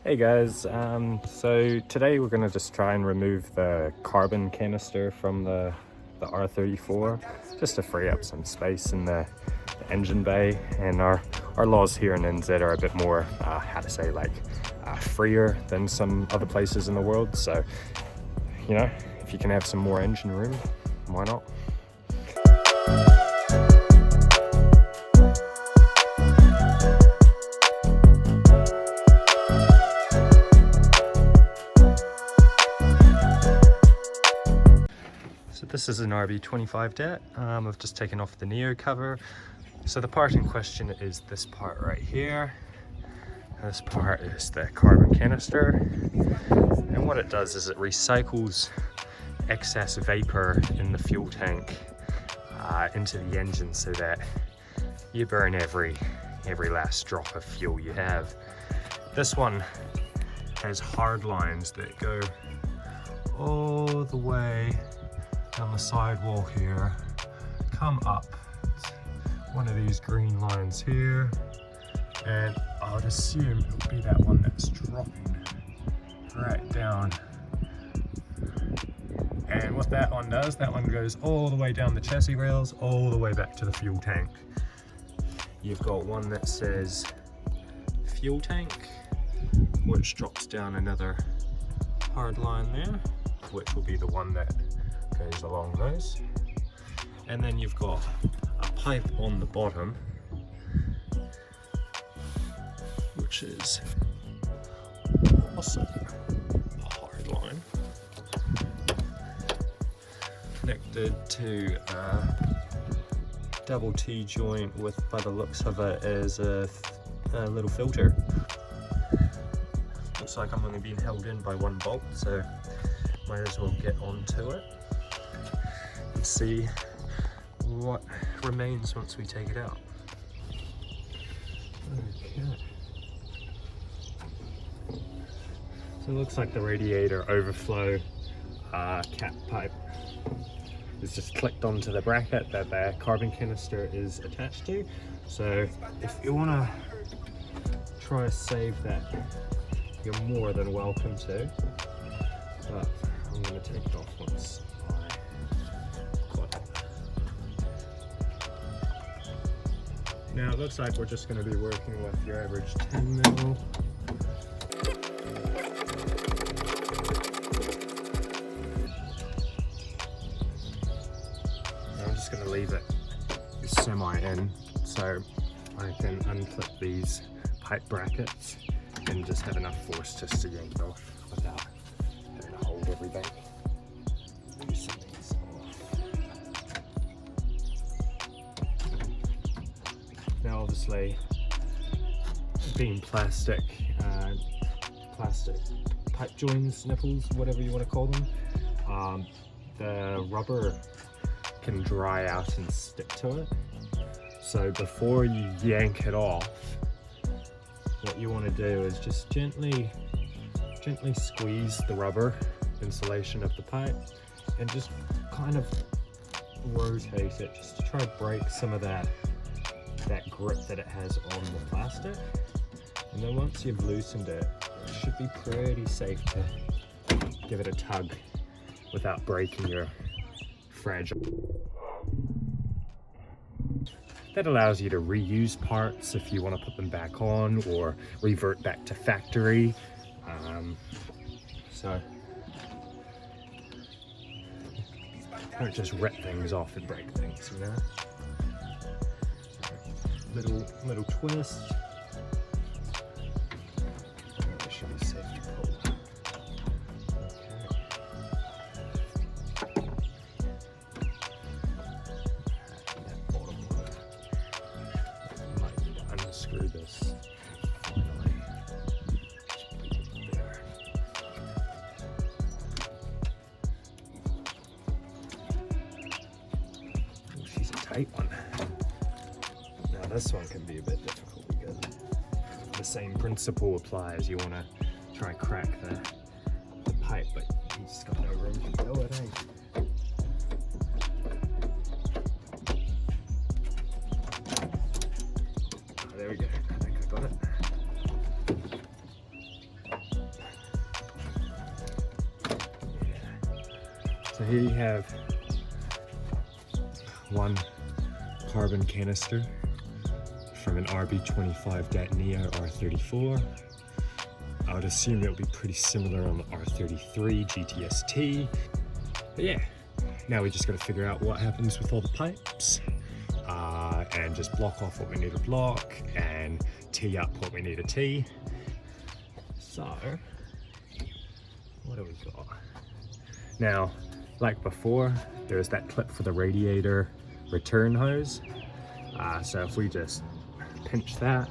Hey guys, so today we're going to just try and remove the carbon canister from the R34 just to free up some space in the engine bay. And our laws here in NZ are a bit more, freer than some other places in the world. So, you know, if you can have some more engine room, why not? So this is an RB25 det. I've just taken off the Neo cover. So the part in question is this part right here. This part is the carbon canister. And what it does is it recycles excess vapor in the fuel tank into the engine so that you burn every last drop of fuel you have. This one has hard lines that go all the way down the sidewall here, come up one of these green lines here, and I would assume it will be that one that's dropping right down. And what that one does, that one goes all the way down the chassis rails, all the way back to the fuel tank. You've got one that says fuel tank, which drops down another hard line there, which will be the one that goes along those. And then you've got a pipe on the bottom, which is also a hard line, connected to a double T joint with, by the looks of it, is a little filter. Looks like I'm only being held in by one bolt, so might as well get onto it and see what remains once we take it out. Okay. So it looks like the radiator overflow cap pipe is just clicked onto the bracket that the carbon canister is attached to. So if you want to try to save that, you're more than welcome to. But I'm going to take it off once I got it. Now it looks like we're just going to be working with your average 10 mil. I'm just going to leave it semi in so I can unclip these pipe brackets and just have enough force just to yank it off without having to hold everything. Now obviously, being plastic pipe joins, nipples, whatever you want to call them, the rubber can dry out and stick to it. So before you yank it off, what you want to do is just gently squeeze the rubber insulation of the pipe and just kind of rotate it just to try to break some of that grip that it has on the plastic. And then once you've loosened it, it should be pretty safe to give it a tug without breaking your fragile. That allows you to reuse parts if you want to put them back on or revert back to factory. So don't just rip things off and break things, you know. Little twist. It should be safe to pull. Unscrew this finally. Just put it there. Oh, she's a tight one. Now this one can be a bit difficult because the same principle applies. You want to try and crack the pipe, but you just got no room to go it, eh? There we go, I think I got it. So here you have one carbon canister from an RB25 Neo R34. I would assume it would be pretty similar on the R33 GTST. But yeah, now we just got to figure out what happens with all the pipes and just block off what we need to block and tee up what we need to tee. So, what do we got? Now, like before, there's that clip for the radiator return hose. So if we just pinch that,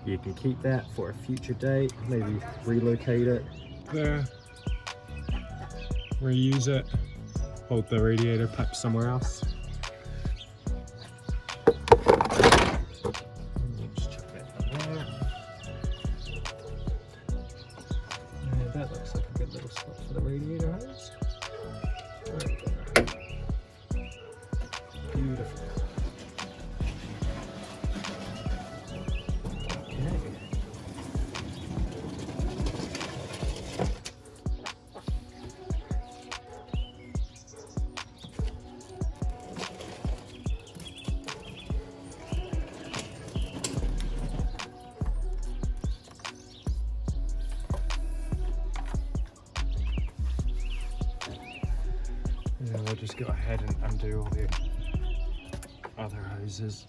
you can keep that for a future date, maybe relocate it there, reuse it, hold the radiator pipe somewhere else. Just chuck that in there. And that looks like a good little spot for the radiator hose. Right there. Beautiful. And then we'll just go ahead and undo all the other hoses.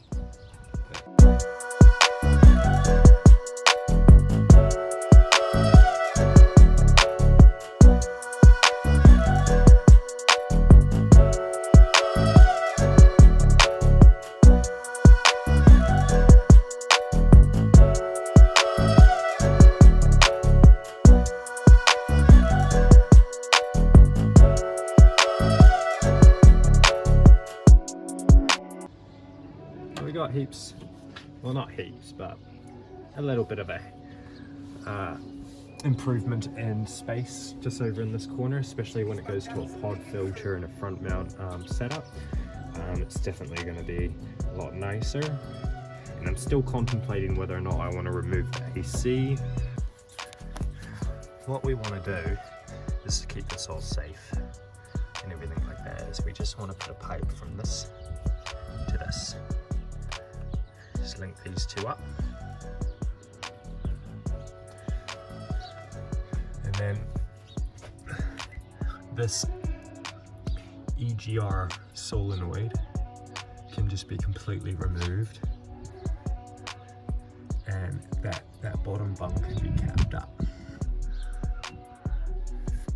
We got heaps, well not heaps, but a little bit of a improvement in space just over in this corner, especially when it goes to a pod filter and a front mount setup. It's definitely going to be a lot nicer, and I'm still contemplating whether or not I want to remove the AC. What we want to do is to keep this all safe and everything like that is we just want to put a pipe from this to this. Just link these two up, and then this EGR solenoid can just be completely removed, and that bottom bung can be capped up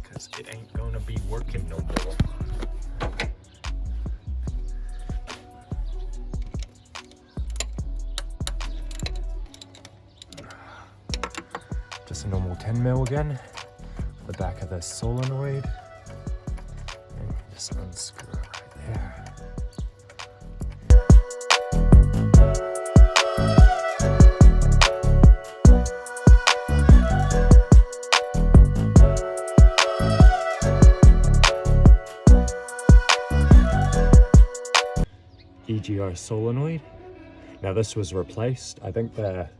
because it ain't gonna be working no more. Just a normal 10mm again, the back of this solenoid, and just unscrew it right there. EGR solenoid. Now this was replaced. I think the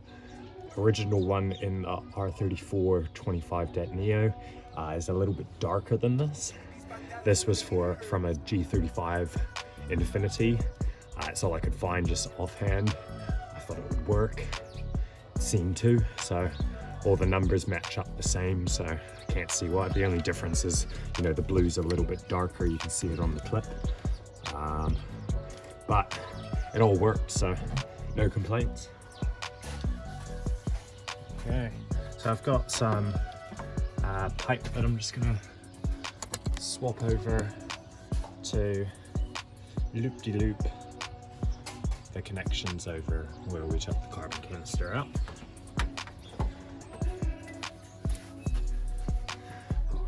original one in the R34 25 Neo is a little bit darker than this. This was from a G35 Infinity. It's all I could find just offhand. I thought it would work. It seemed to, so all the numbers match up the same, so I can't see why. The only difference is, you know, the blue's a little bit darker. You can see it on the clip. But it all worked, so no complaints. Okay, so I've got some pipe that I'm just gonna swap over to loop-de-loop the connections over where we took the carbon canister out.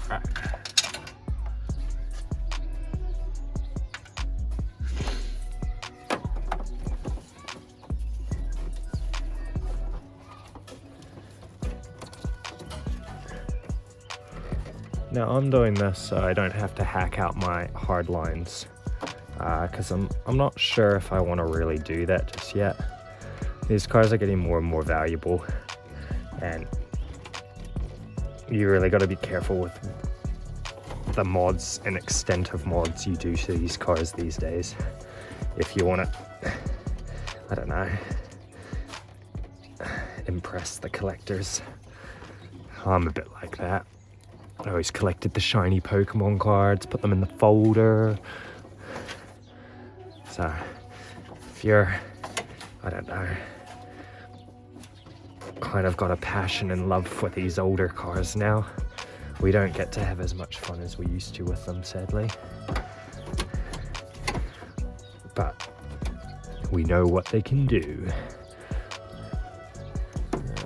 Alright. Now I'm doing this so I don't have to hack out my hard lines, because I'm not sure if I want to really do that just yet. These cars are getting more and more valuable, and you really got to be careful with the mods and extent of mods you do to these cars these days. If you want to, I don't know, impress the collectors. I'm a bit like that. I always collected the shiny Pokemon cards, put them in the folder. So if you're, I don't know, kind of got a passion and love for these older cars now, we don't get to have as much fun as we used to with them, sadly. But we know what they can do.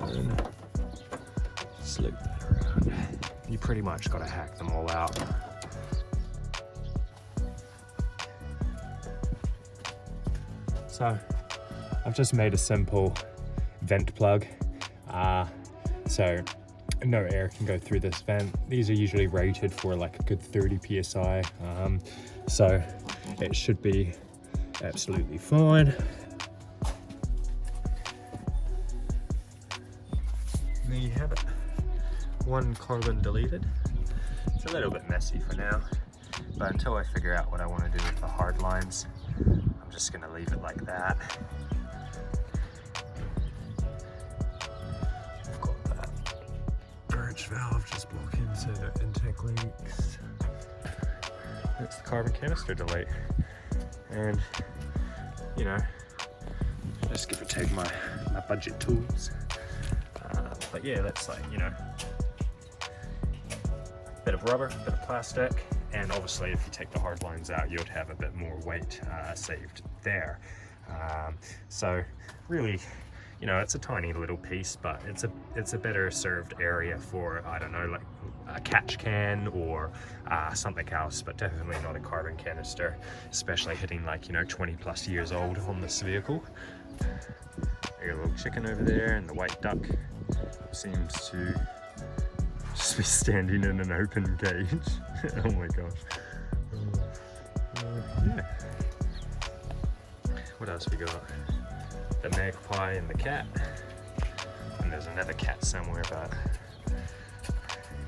And slope that around. You pretty much got to hack them all out. So I've just made a simple vent plug. So no air can go through this vent. These are usually rated for like a good 30 psi, so it should be absolutely fine. And there you have it. One carbon deleted. It's a little bit messy for now, but until I figure out what I want to do with the hard lines, I'm just going to leave it like that. I've got that birch valve just blocking so the intake leaks. That's the carbon canister delete. And, you know, just give or take my budget tools. But yeah, that's like, you know, bit of rubber, bit of plastic, and obviously if you take the hard lines out, you'd have a bit more weight saved there. So really, you know, it's a tiny little piece, but it's a better served area for, I don't know, like a catch can or something else, but definitely not a carbon canister, especially hitting like, you know, 20 plus years old on this vehicle. Your little chicken over there, and the white duck seems to just be standing in an open cage. Oh my gosh. Yeah. What else we got? The magpie and the cat. And there's another cat somewhere, but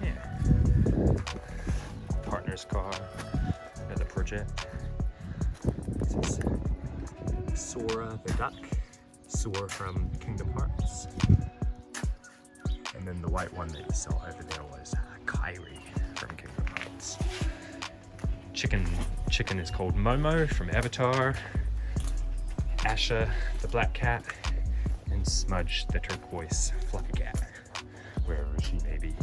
yeah. Partner's car. Another project. This is Sora the duck. Sora from Kingdom Hearts. And then the white one that you saw over there was Kyrie from Kingdom Hearts. Chicken is called Momo from Avatar. Asha, the black cat. And Smudge, the turquoise fluffy cat, wherever she may be.